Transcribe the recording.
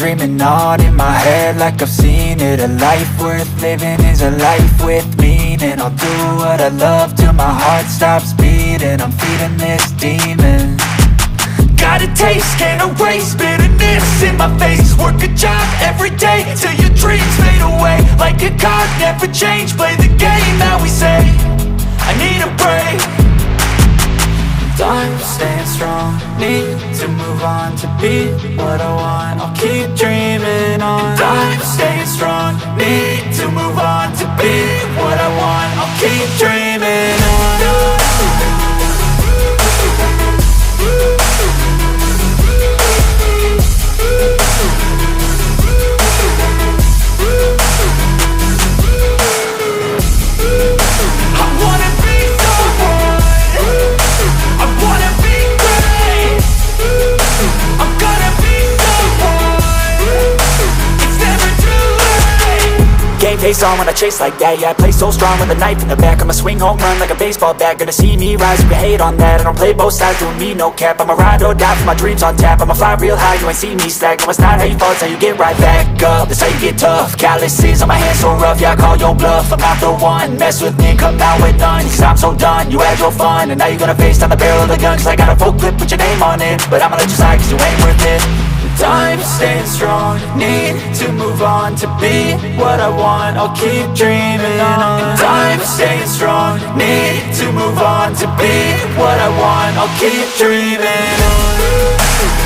dreaming on in my head like I've seen it. A life worth living is a life with meaning. I'll do what I love till my heart stops beating. I'm feeding this demon. Got a taste, can't erase bitterness in my face. Work a job every day till your dreams fade away. Like a card, never change, play the game that we say. I need a break. I'm staying strong, need to move on to be what I want. I'll keep dreaming on. I'm staying strong, need to move on to be what I want. I'll keep dreaming on. Face on when I chase like that. Yeah, I play so strong with a knife in the back. I'ma swing home run like a baseball bat. Gonna see me rise, you can hate on that. I don't play both sides, doing me no cap. I'ma ride or die for my dreams on tap. I'ma fly real high, you ain't see me slack. No, it's not how you fall, it's how you get right back up. That's how you get tough. Calluses on my hands so rough, yeah, I call your bluff. I'm not the one, mess with me, come out with none. Cause I'm so done, you had your fun. And now you're gonna face down the barrel of the gun. Cause I got a full clip with your name on it. But I'ma let you slide cause you ain't worth it. I'm staying strong, need to move on to be what I want. I'll keep dreaming on. I'm staying strong, need to move on to be what I want. I'll keep dreaming on.